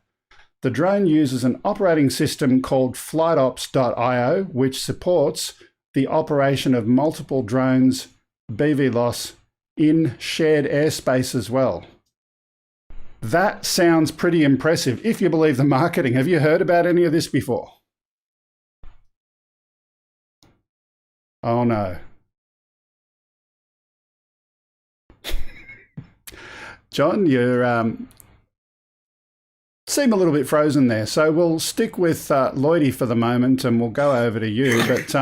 The drone uses an operating system called FlightOps.io, which supports the operation of multiple drones, BVLOS, in shared airspace as well. That sounds pretty impressive, if you believe the marketing. Have you heard about any of this before? Oh no. John, you seem a little bit frozen there. So we'll stick with Lloydie for the moment and we'll go over to you. But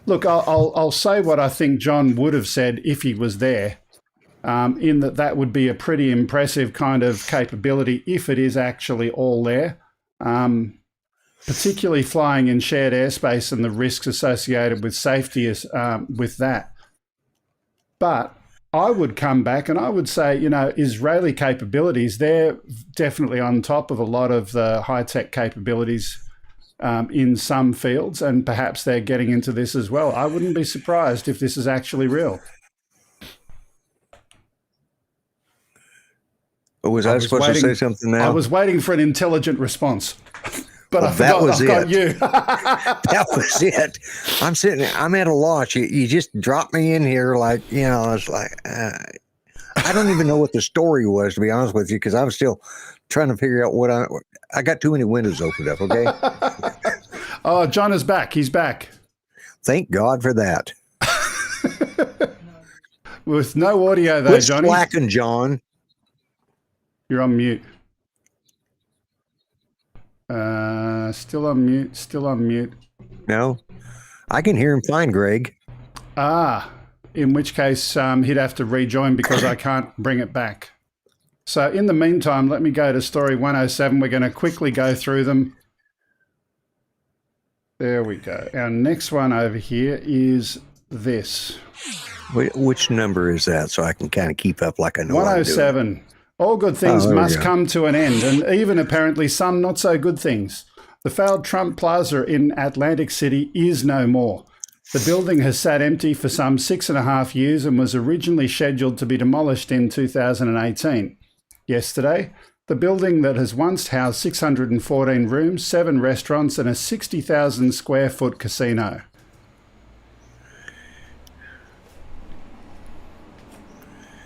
look, I'll say what I think John would have said if he was there, in that would be a pretty impressive kind of capability if it is actually all there, particularly flying in shared airspace and the risks associated with safety with that. But I would come back and I would say, you know, Israeli capabilities, they're definitely on top of a lot of the high-tech capabilities in some fields, and perhaps they're getting into this as well. I wouldn't be surprised if this is actually real. Was I supposed to say something now? I was waiting for an intelligent response. But I forgot, I've got you. That was it. I'm at a loss. You just dropped me in here like, you know, it's like, I don't even know what the story was, to be honest with you, because I'm still trying to figure out what I got too many windows opened up, okay? Oh, John is back. He's back. Thank God for that. With no audio, though, Quit Johnny. slacking, John. You're on mute. Still on mute. No, I can hear him fine, Greg. In which case he'd have to rejoin because I can't bring it back. So in the meantime, let me go to story 107. We're going to quickly go through them. There we go. Our next one over here is this. Which number is that, so I can kind of keep up like I know 107. All good things must come to an end, and even apparently some not so good things. The failed Trump Plaza in Atlantic City is no more. The building has sat empty for some 6.5 years and was originally scheduled to be demolished in 2018. Yesterday, the building that has once housed 614 rooms, 7 restaurants and a 60,000 square foot casino.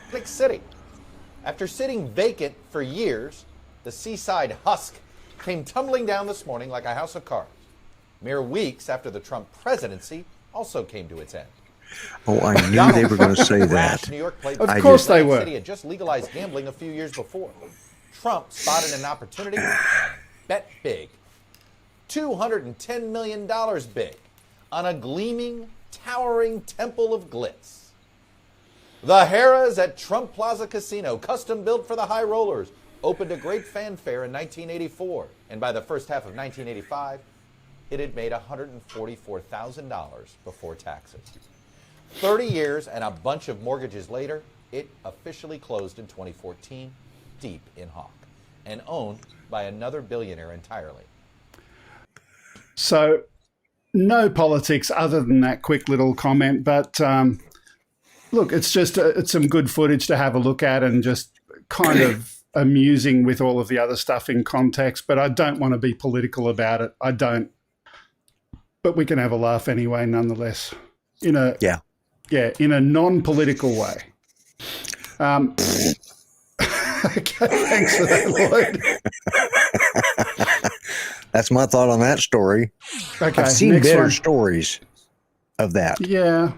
Atlantic City. After sitting vacant for years, the seaside husk came tumbling down this morning like a house of cards. Mere weeks after the Trump presidency also came to its end. Oh, I knew they were going to say that. New York played of course they were. City had just legalized gambling a few years before. Trump spotted an opportunity and bet big. $210 million big on a gleaming, towering temple of glitz. The Harrah's at Trump Plaza Casino, custom built for the high rollers, opened a great fanfare in 1984, and by the first half of 1985, it had made $144,000 before taxes. 30 years and a bunch of mortgages later, it officially closed in 2014, deep in hawk, and owned by another billionaire entirely. So, no politics other than that quick little comment, but look, it's just it's some good footage to have a look at and just kind of amusing with all of the other stuff in context, but I don't want to be political about it. I don't. But we can have a laugh anyway, nonetheless. In a non-political way. Okay, thanks for that, Lloyd. That's my thought on that story. Okay, I've seen better stories of that. Yeah.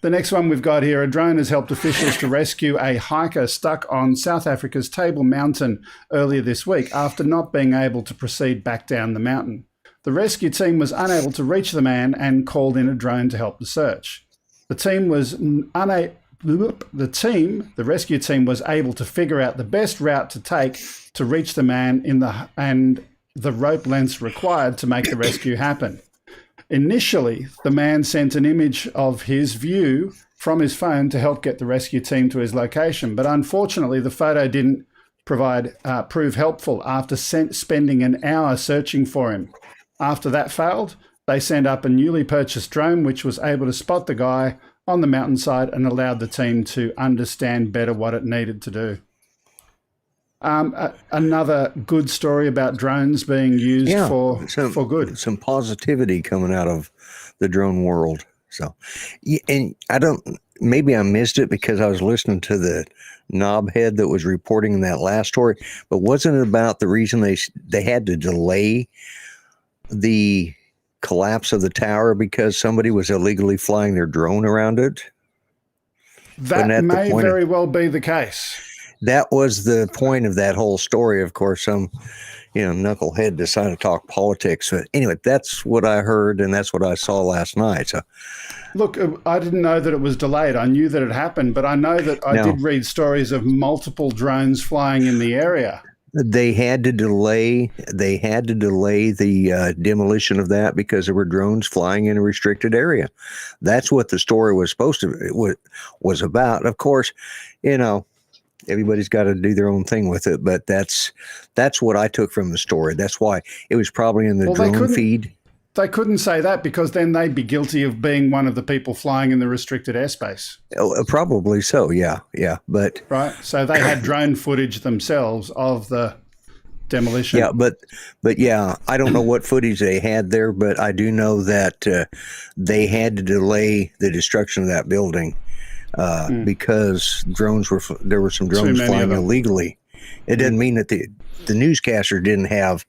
The next one we've got here, a drone has helped officials to rescue a hiker stuck on South Africa's Table Mountain earlier this week after not being able to proceed back down the mountain. The rescue team was unable to reach the man and called in a drone to help the search. The rescue team was able to figure out the best route to take to reach the man the rope lengths required to make the rescue happen. Initially, the man sent an image of his view from his phone to help get the rescue team to his location, but unfortunately the photo didn't prove helpful after spending an hour searching for him. After that failed, they sent up a newly purchased drone which was able to spot the guy on the mountainside and allowed the team to understand better what it needed to do. Another good story about drones being used for good. Some positivity coming out of the drone world. So, and maybe I missed it because I was listening to the knobhead that was reporting that last story, but wasn't it about the reason they had to delay the collapse of the tower because somebody was illegally flying their drone around it? That may very well be the case. That was the point of that whole story. Of course, some knucklehead decided to talk politics. But anyway, that's what I heard, and that's what I saw last night. So, look, I didn't know that it was delayed. I knew that it happened, but I know that I did read stories of multiple drones flying in the area. They had to delay. They had to delay the demolition of that because there were drones flying in a restricted area. That's what the story was was about. Of course, everybody's got to do their own thing with it, but that's what I took from the story. That's why it was probably in the drone feed. They couldn't say that because then they'd be guilty of being one of the people flying in the restricted airspace. Probably so, yeah. But right, so they had drone footage themselves of the demolition. Yeah, but yeah, I don't know what footage they had there, but I do know that they had to delay the destruction of that building because there were some drones flying illegally. It doesn't mean that the newscaster didn't have.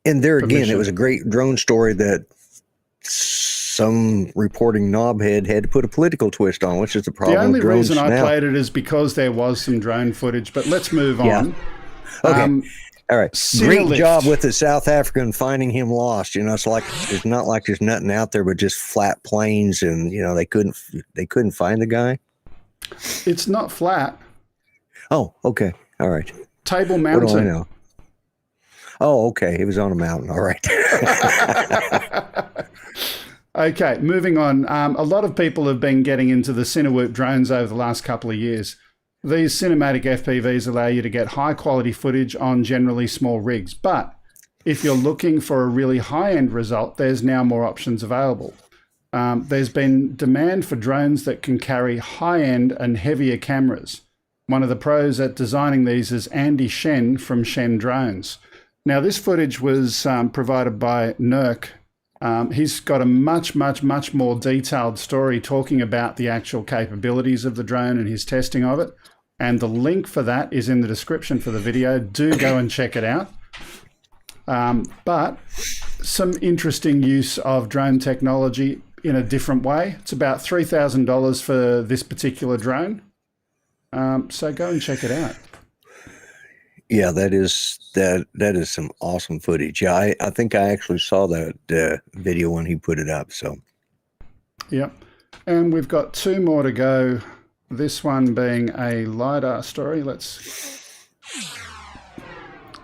And there again, it was a great drone story that some reporting knobhead had to put a political twist on, which is the problem. The only reason I played it is because there was some drone footage, but let's move on. Okay. All right. Great job with the South African finding him lost. It's not like there's nothing out there but just flat plains, and they couldn't find the guy. It's not flat. Oh, okay. All right. Table Mountain. What do I know? Oh, okay. He was on a mountain. All right. Okay, moving on. A lot of people have been getting into the Cinewhoop drones over the last couple of years. These cinematic FPVs allow you to get high-quality footage on generally small rigs. But if you're looking for a really high-end result, there's now more options available. There's been demand for drones that can carry high-end and heavier cameras. One of the pros at designing these is Andy Shen from Shen Drones. Now, this footage was provided by NERC. He's got a much more detailed story talking about the actual capabilities of the drone and his testing of it. And the link for that is in the description for the video. Do go and check it out. But some interesting use of drone technology in a different way. It's about $3,000 for this particular drone. So go and check it out. Yeah, that is some awesome footage. Yeah, I think I actually saw that video when he put it up. So, yep, and we've got two more to go. This one being a LiDAR story.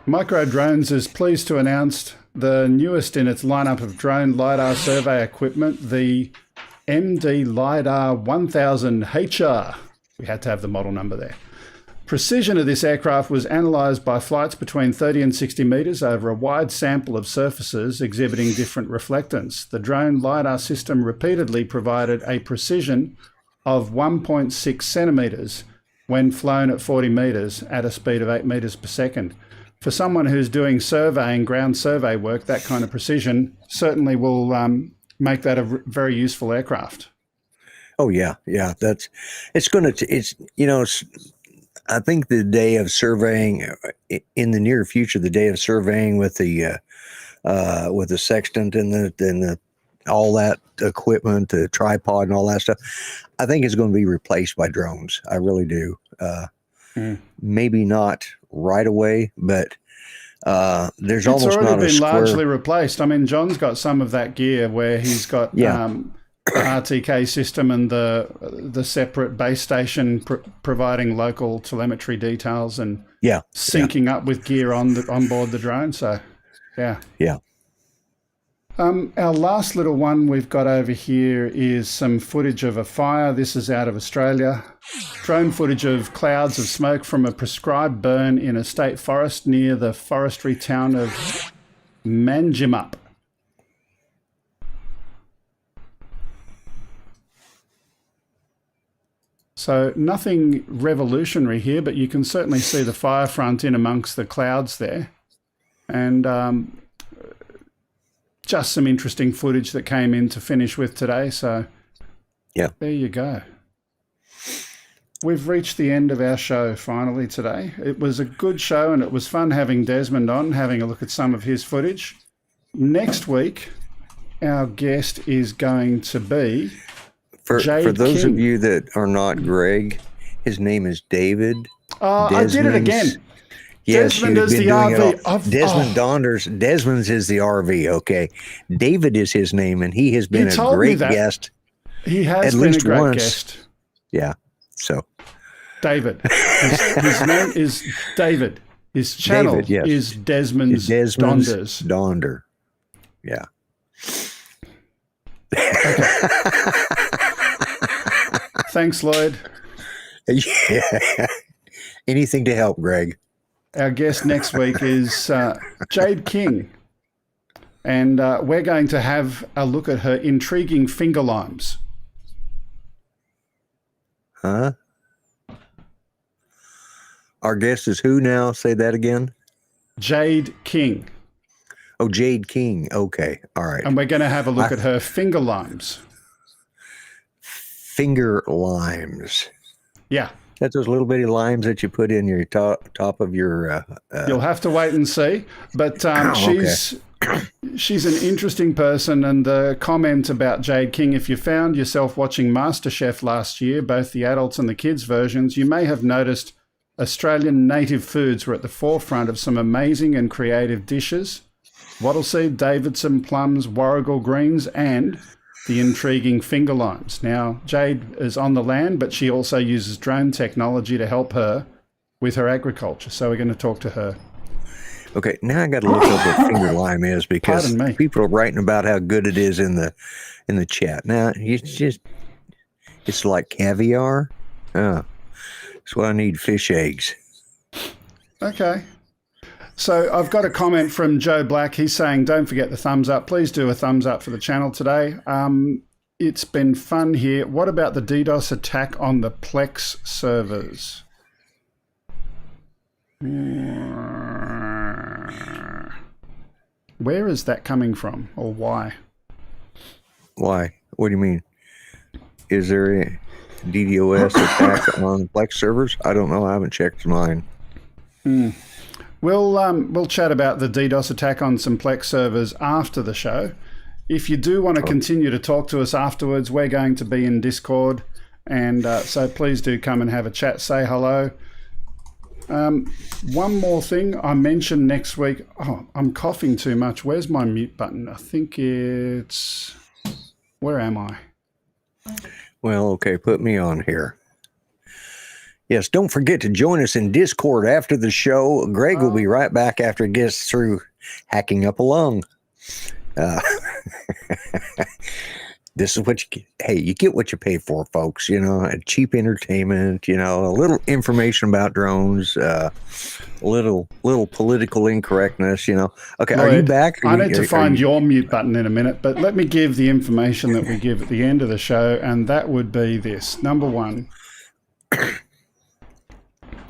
Micro Drones is pleased to announce the newest in its lineup of drone LiDAR survey equipment, the MD LiDAR 1000HR. We had to have the model number there. Precision of this aircraft was analysed by flights between 30 and 60 metres over a wide sample of surfaces exhibiting different reflectance. The drone LiDAR system repeatedly provided a precision of 1.6 centimetres when flown at 40 metres at a speed of 8 metres per second. For someone who's doing ground survey work, that kind of precision certainly will make that a very useful aircraft. Oh yeah. I think the day of surveying in the near future, the day of surveying with the sextant and the all that equipment, the tripod and all that stuff, I think it's going to be replaced by drones. I really do. Maybe not right away, but there's almost not a square. It's already been largely replaced. I mean, John's got some of that gear where he's got the RTK system and the separate base station providing local telemetry details and syncing up with gear on board the drone. So, yeah. Our last little one we've got over here is some footage of a fire. This is out of Australia. Drone footage of clouds of smoke from a prescribed burn in a state forest near the forestry town of Manjimup. So nothing revolutionary here, but you can certainly see the fire front in amongst the clouds there. And just some interesting footage that came in to finish with today. So there you go. We've reached the end of our show finally today. It was a good show and it was fun having Desmond on, having a look at some of his footage. Next week, our guest is going to be... For those of you that are not Greg, his name is David. I did it again. Yes, Desmond is the RV. Desmond Donders. Desmond's is the RV, okay. David is his name, and he has been a great guest. He has been a great guest. Yeah, so. David. His name is David. His channel is Desmond's Donders. Donder. Yeah. Thanks, Lloyd. Yeah. Anything to help, Greg. Our guest next week is Jade King, and we're going to have a look at her intriguing finger limes. Huh? Our guest is who now? Say that again. Jade King. Oh, Jade King. Okay. All right. And we're going to have a look at her finger limes. Finger limes. Yeah. That's those little bitty limes that you put in your top of your... You'll have to wait and see. But she's an interesting person. And the comment about Jade King, if you found yourself watching MasterChef last year, both the adults and the kids versions, you may have noticed Australian native foods were at the forefront of some amazing and creative dishes. Wattle seed, Davidson plums, Warrigal greens, and the intriguing finger limes. Now, Jade is on the land, but she also uses drone technology to help her with her agriculture. So we're going to talk to her. Okay, now I got to look up what finger lime is because people are writing about how good it is in the chat. Now, it's like caviar. Oh, that's what I need, fish eggs. Okay. So I've got a comment from Joe Black. He's saying, don't forget the thumbs up. Please do a thumbs up for the channel today. It's been fun here. What about the DDoS attack on the Plex servers? Where is that coming from, or why? Why? What do you mean? Is there a DDoS attack on Plex servers? I don't know. I haven't checked mine. We'll chat about the DDoS attack on some Plex servers after the show. If you do want to continue to talk to us afterwards, we're going to be in Discord, and so please do come and have a chat, say hello. One more thing I mentioned next week. Oh, I'm coughing too much. Where's my mute button? I think it's... Where am I? Well, okay, put me on here. Yes, don't forget to join us in Discord after the show. Greg will be right back after he gets through hacking up a lung. This is what you get. Hey, you get what you pay for, folks. You know, cheap entertainment, you know, a little information about drones, a little political incorrectness, you know. Okay, Lloyd, are you back? I need to find your mute button in a minute, but let me give the information that we give at the end of the show, and that would be this. Number one,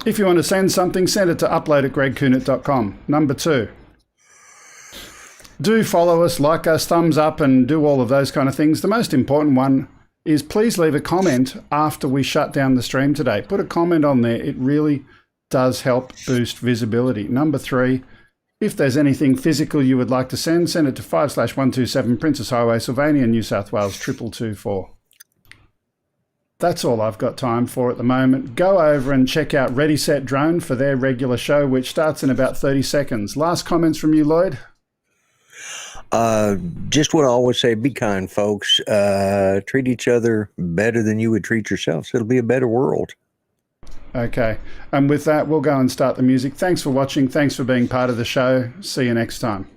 if you want to send something, send it to upload@gregkuhnert.com. Number two, do follow us, like us, thumbs up, and do all of those kind of things. The most important one is please leave a comment after we shut down the stream today. Put a comment on there. It really does help boost visibility. Number three, if there's anything physical you would like to send it to 5/127 Princess Highway, Sylvania, New South Wales, 2224. That's all I've got time for at the moment. Go over and check out Ready Set Drone for their regular show, which starts in about 30 seconds. Last comments from you, Lloyd? Just what I always say, be kind, folks. Treat each other better than you would treat yourselves. It'll be a better world. Okay. And with that, we'll go and start the music. Thanks for watching. Thanks for being part of the show. See you next time.